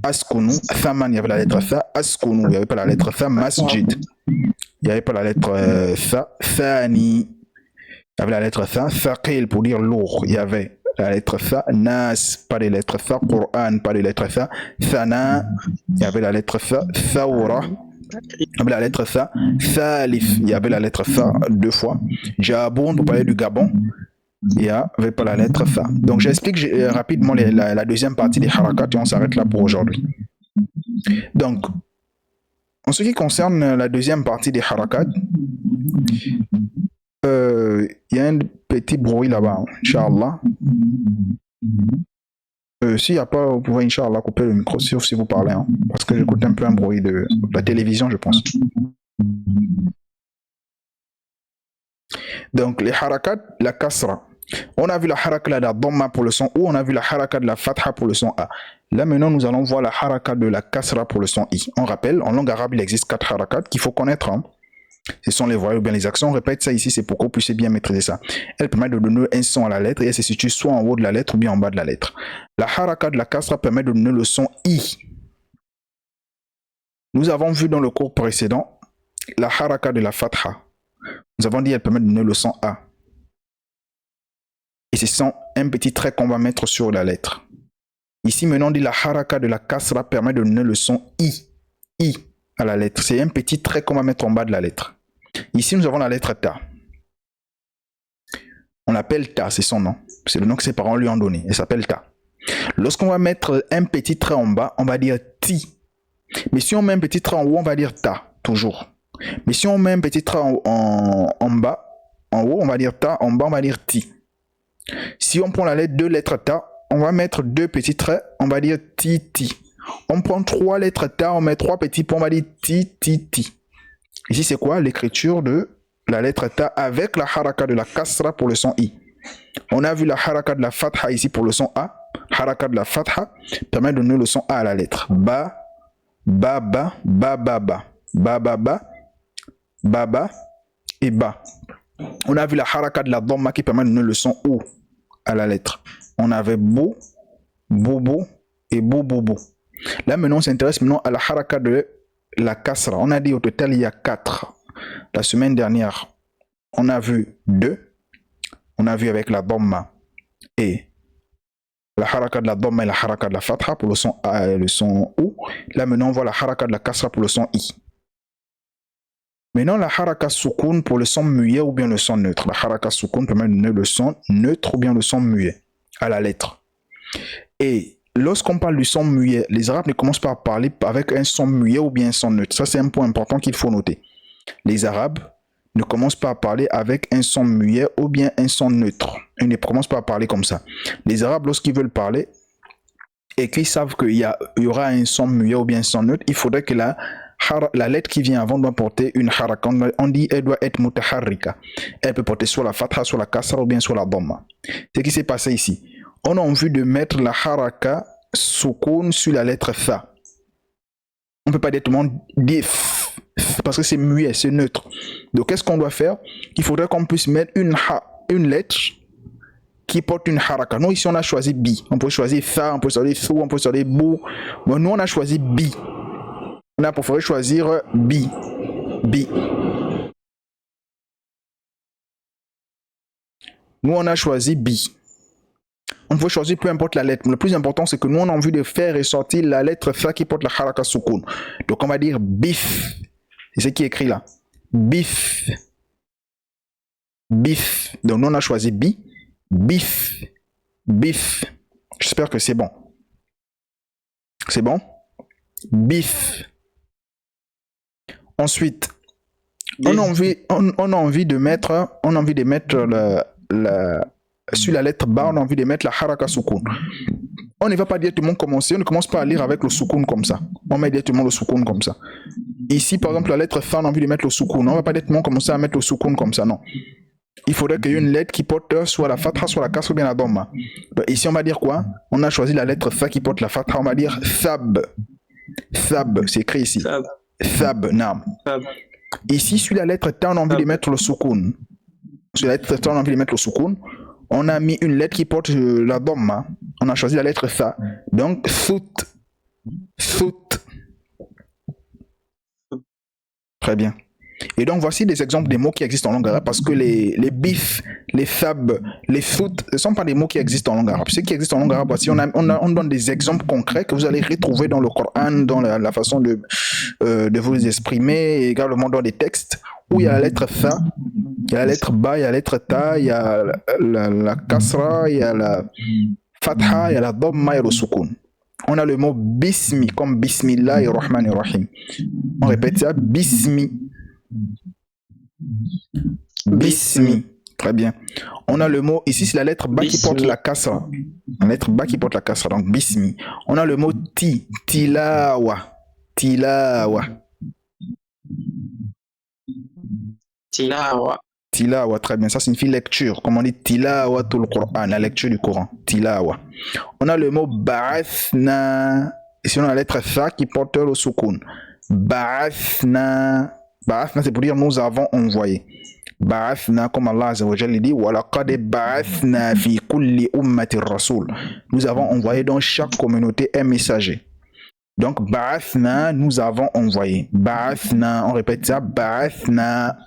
askunu, thaman, il y avait la lettre tha. Askunu, il n'y avait pas la lettre tha. Masjid, il n'y avait pas la lettre tha. Thani, il y avait la lettre tha. Thaqil, pour dire lourd, il y avait la lettre tha. Nas, pas les lettres tha. Qur'an, pas les lettres tha. Thana, il y avait la lettre tha. Thawra, il y avait la lettre tha. Thalif, il y avait la lettre tha 2 fois. Jaboun, pour parler du Gabon, il n'y avait pas la lettre tha. Donc j'explique rapidement la deuxième partie des harakat et on s'arrête là pour aujourd'hui. Donc, en ce qui concerne la deuxième partie des harakat, il y a un petit bruit là-bas, Inch'Allah. S'il n'y a pas, vous pouvez Inch'Allah couper le micro, sauf si vous parlez, hein, parce que j'écoute un peu un bruit de la télévision, je pense. Donc, les harakat, la kasra. On a vu la haraka de la dhamma pour le son O, on a vu la haraka de la fatha pour le son A. Là maintenant, nous allons voir la haraka de la kasra pour le son I. On rappelle, en langue arabe, il existe 4 harakat qu'il faut connaître. Hein. Ce sont les voyelles ou bien les accents. On répète ça ici, c'est pour que vous puissiez bien maîtriser ça. Elle permet de donner un son à la lettre et elle se situe soit en haut de la lettre ou bien en bas de la lettre. La haraka de la kasra permet de donner le son I. Nous avons vu dans le cours précédent la haraka de la fatha. Nous avons dit qu'elle permet de donner le son A. Et ce sont un petit trait qu'on va mettre sur la lettre. Ici, maintenant, on dit la haraka de la kasra permet de donner le son I. I à la lettre. C'est un petit trait qu'on va mettre en bas de la lettre. Ici, nous avons la lettre Ta. On l'appelle Ta, c'est son nom. C'est le nom que ses parents lui ont donné. Elle s'appelle Ta. Lorsqu'on va mettre un petit trait en bas, on va dire Ti. Mais si on met un petit trait en haut, on va dire Ta, toujours. Mais si on met un petit trait en bas, en haut, on va dire Ta, en bas, on va dire Ti. Si on prend la lettre 2 lettres Ta, on va mettre 2 petits traits, on va dire Ti Ti. On prend 3 lettres ta, on met 3 petits points, on va dire ti, ti, ti. Ici, c'est quoi? L'écriture de la lettre ta avec la haraka de la kasra pour le son i. On a vu la haraka de la fatha ici pour le son a. Haraka de la fatha permet de donner le son a à la lettre. Ba, ba, ba, ba, ba, ba. Ba, ba, ba, ba, ba et ba. On a vu la haraka de la dhamma qui permet de donner le son ou à la lettre. On avait bo, bobo et bobobo. Là maintenant on s'intéresse maintenant à la haraka de la kasra. On a dit au total il y a 4. La semaine dernière on a vu 2. On a vu avec la dhamma et la haraka de la dhamma et la haraka de la fatha pour le son a et le son ou. Là maintenant on voit la haraka de la kasra pour le son i. Maintenant, la haraka soukoun pour le son muet ou bien le son neutre. La haraka soukoun permet de donner le son neutre ou bien le son muet à la lettre. Et lorsqu'on parle du son muet, les Arabes ne commencent pas à parler avec un son muet ou bien un son neutre. Ça, c'est un point important qu'il faut noter. Les Arabes ne commencent pas à parler avec un son muet ou bien un son neutre. Ils ne commencent pas à parler comme ça. Les Arabes, lorsqu'ils veulent parler et qu'ils savent qu'il y aura un son muet ou bien un son neutre, il faudrait que la lettre qui vient avant doit porter une haraka. On dit elle doit être mutaharrika. Elle peut porter soit la fatha, soit la kasra ou bien soit la dhamma. Ce qui s'est passé ici. On a envie de mettre la haraka soukoun sur la lettre tha. On ne peut pas dire tout le monde dit parce que c'est muet, c'est neutre. Donc qu'est-ce qu'on doit faire? Il faudrait qu'on puisse mettre une lettre qui porte une haraka. Nous ici on a choisi bi. On peut choisir tha, on peut choisir thou, on peut choisir bou. Bon, nous on a choisi bi. On a préféré choisir bi. Bi. Nous, on a choisi bi. On peut choisir peu importe la lettre. Mais le plus important, c'est que nous, on a envie de faire ressortir la lettre fa qui porte la haraka soukoun. Donc, on va dire bif. C'est ce qui est écrit là. Bif. Bif. Donc, nous, on a choisi bi. Bif. Bif. J'espère que c'est bon. C'est bon? Bif. Ensuite, on a envie de mettre sur la lettre ba, on a envie de mettre la haraka soukoun. On ne va pas directement commencer, on ne commence pas à lire avec le soukoun comme ça. On met directement le soukoun comme ça. Ici, par exemple, la lettre fa, on a envie de mettre le soukoun. On ne va pas directement commencer à mettre le soukoun comme ça, non. Il faudrait qu'il y ait une lettre qui porte soit la fatha, soit la kasra ou bien la dhamma. Ici, on va dire quoi? On a choisi la lettre fa qui porte la fatha, on va dire thab. Thab, c'est écrit ici. Thab, naam. Ici, sur la lettre ta, on a envie de mettre le soukoun. Sur la lettre ta, on a envie de mettre le soukoun. On a mis une lettre qui porte la dhamma. On a choisi la lettre tha. Donc, sout. Sout. Très bien. Et donc, voici des exemples des mots qui existent en langue arabe parce que les bif, les thab, les sout ne sont pas des mots qui existent en langue arabe. Ceux qui existent en langue arabe, voici, on donne des exemples concrets que vous allez retrouver dans le Coran, dans la façon de vous exprimer, et également dans des textes où il y a la lettre tha, il y a la lettre ba, il y a la lettre ta, il y a la kasra, il y a la fatha, il y a la dhamma et le soukoun. On a le mot bismi comme bismillahirrahmanirrahim. On répète ça, bismi. Bismi. Très bien. On a le mot, ici c'est la lettre ba qui porte la kasra. La lettre ba qui porte la kasra, donc bismi. On a le mot tilawa. Tilawa. Tilawa. Tilawa, très bien. Ça signifie lecture. Comme on dit tilawatul Qur'an, la lecture du Coran. Tilawa. On a le mot ba'athna. Ici on a la lettre tha qui porte le soukoun. Ba'athna. Ba'athna, c'est pour dire nous avons envoyé. Ba'athna, comme Allah Azza wa Jalla dit, wa laqad ba'athna fi kulli ummati rasoul. Nous avons envoyé dans chaque communauté un messager. Donc, ba'athna, nous avons envoyé. Ba'athna, on répète ça, ba'athna.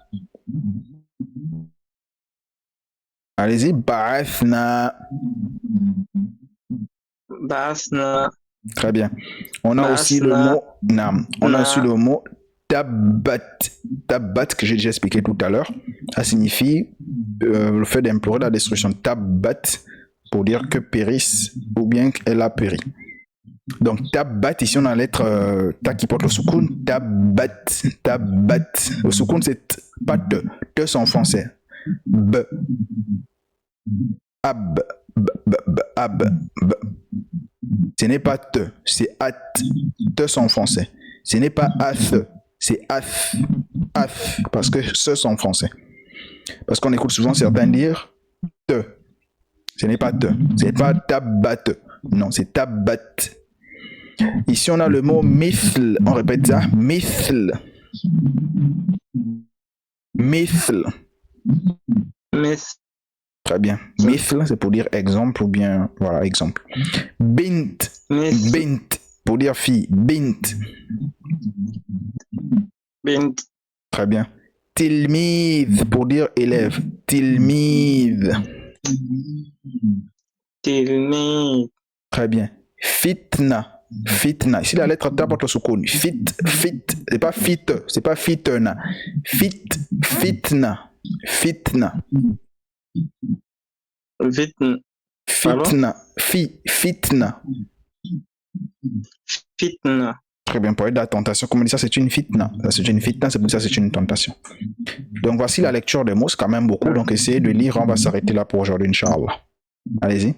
Allez-y, ba'athna. Ba'athna. Très bien. On a aussi le mot nam. On a aussi le mot tabbat. Tabbat, que j'ai déjà expliqué tout à l'heure, ça signifie le fait d'implorer la destruction. Tabbat, pour dire que périsse ou bien qu'elle a péri. Donc, tabbat, ici on a la lettre ta qui porte le soukoun. Tabbat, tabbat. Le soukoun, c'est pas te. Te, c'est en français. B. Ab. B. Ab. B. Ce n'est pas te, c'est at. Te sont en français. Ce n'est pas ath, c'est ath. Ath, parce que ce sont en français. Parce qu'on écoute souvent certains dire te. Ce n'est pas te. Ce n'est pas tabat. Non, c'est tabat. Ici, on a le mot mithl. On répète ça. Mithl. Mithl. Miss. Très bien. Mithl, c'est pour dire exemple ou bien, voilà, exemple. Bint. Miss. Bint, pour dire fille. Bint. Bint. Très bien. Tilmid, pour dire élève. Tilmid. Tilmi. Très bien. Fitna. Fitna. Ici, la lettre T porte le soukoun. Fit. C'est pas fit. C'est pas fitna. Fitna. Fitna. Vitn. Fitna. Fitna. Fitna. Très bien. Pour être de la tentation, comme on dit ça, c'est une fitna. Ça, c'est une fitna, c'est pour ça que c'est une tentation. Donc, voici la lecture des mots. C'est quand même beaucoup. Donc, essayez de lire. On va s'arrêter là pour aujourd'hui, Inch'Allah. Allez-y.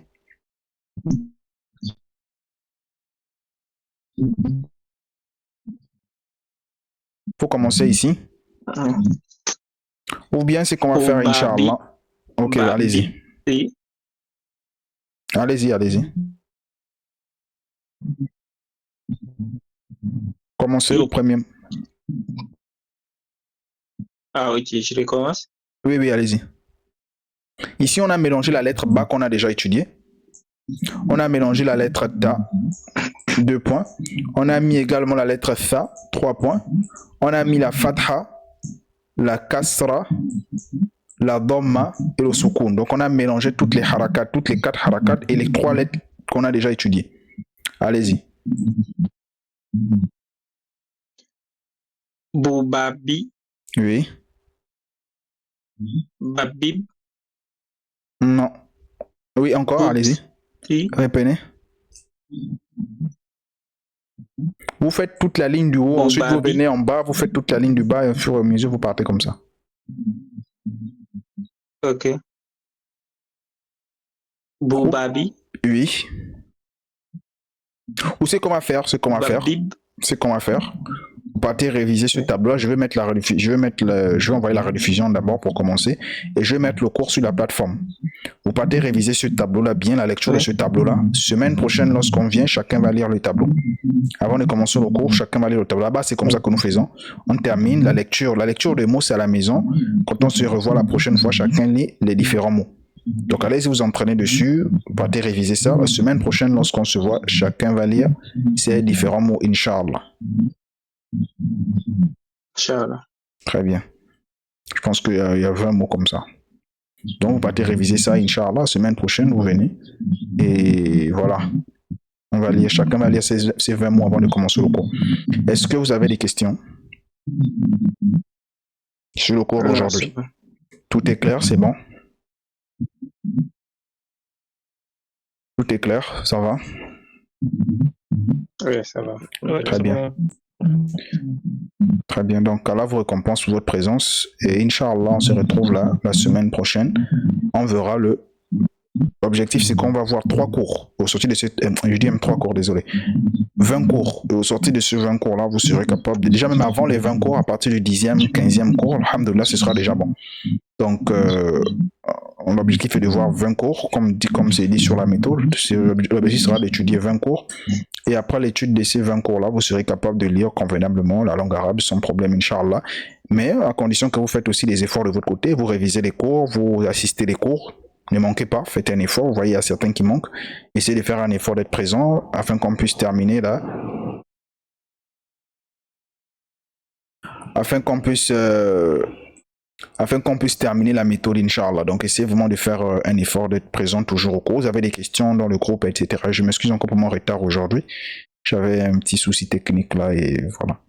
Faut commencer ici. Ou bien c'est qu'on va faire, Babi. Inch'Allah. Ok, Babi. allez-y. Oui. Allez-y. Commencez au premier. Ah, ok, je recommence. Oui, allez-y. Ici, on a mélangé la lettre Ba qu'on a déjà étudiée. On a mélangé la lettre Ta, 2 points. On a mis également la lettre Tha, 3 points. On a mis la Fatha, la Kasra, la Dhamma et le Soukoun. Donc, on a mélangé toutes les harakats, toutes les 4 harakats et les 3 lettres qu'on a déjà étudiées. Allez-y. Boubabi. Oui. Babib. Non. Oui, encore, allez-y. Oui. Répétez. Vous faites toute la ligne du haut, ensuite vous venez en bas, vous faites toute la ligne du bas et au fur et à mesure vous partez comme ça. Ok. Boubabi. Oui. Ou c'est qu'on va faire, Babib. Vous partez réviser ce tableau. Je vais envoyer la rediffusion d'abord pour commencer et je vais mettre le cours sur la plateforme. Vous partez réviser ce tableau-là, bien la lecture de ce tableau-là. Semaine prochaine, lorsqu'on vient, chacun va lire le tableau. Avant de commencer le cours, chacun va lire le tableau. Là-bas, c'est comme ça que nous faisons. On termine la lecture. La lecture des mots, c'est à la maison. Quand on se revoit la prochaine fois, chacun lit les différents mots. Donc, allez-y vous entraîner dessus. Vous partez réviser ça. La semaine prochaine, lorsqu'on se voit, chacun va lire ces différents mots, Inch'Allah. Inch'Allah. Très bien. Je pense qu'il y a 20 mots comme ça. Donc, vous partez réviser ça, Inch'Allah. La semaine prochaine, vous venez. Et voilà. Chacun va lire ces 20 mots avant de commencer le cours. Est-ce que vous avez des questions sur le cours d'aujourd'hui? Tout est clair, c'est bon? Tout est clair, ça va? Oui, ça va. Très bien. Très bien, donc Allah vous récompense pour votre présence et Inch'Allah on se retrouve là la semaine prochaine. On verra l'objectif, c'est qu'on va voir 3 cours au sortir de ce... je dis même 3 cours, désolé. 20 cours. Et au sortir de ce 20 cours-là, vous serez capable de... Déjà même avant les 20 cours, à partir du 10e, 15e cours, alhamdoulilah, ce sera déjà bon. Donc, l'objectif est de voir 20 cours, comme c'est dit sur la méthode. L'objectif sera d'étudier 20 cours. Et après l'étude de ces 20 cours-là, vous serez capable de lire convenablement la langue arabe sans problème, Inch'Allah. Mais à condition que vous faites aussi des efforts de votre côté, vous révisez les cours, vous assistez les cours. Ne manquez pas, faites un effort. Vous voyez, il y a certains qui manquent. Essayez de faire un effort d'être présent afin qu'on puisse terminer là. Afin qu'on puisse terminer la méthode, Inch'Allah. Donc, essayez vraiment de faire un effort d'être présent toujours au cours. Vous avez des questions dans le groupe, etc. Je m'excuse encore pour mon retard aujourd'hui. J'avais un petit souci technique là et voilà.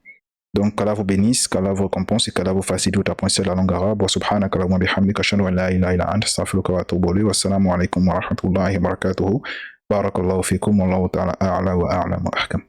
Donc, qu'Allah vous bénisse, qu'Allah vous récompense et qu'Allah vous facilite votre apprentissage de la langue arabe. Wa subhanaka Allahumma bihamdika ashhadu an la ilaha illa anta astaghfiruka wa atubu ilayk. Wassalamu alaikum wa rahmatullahi wa barakatuhu. Barakallahu fikum wallahu ta'ala a'la wa a'lam wa ahkam.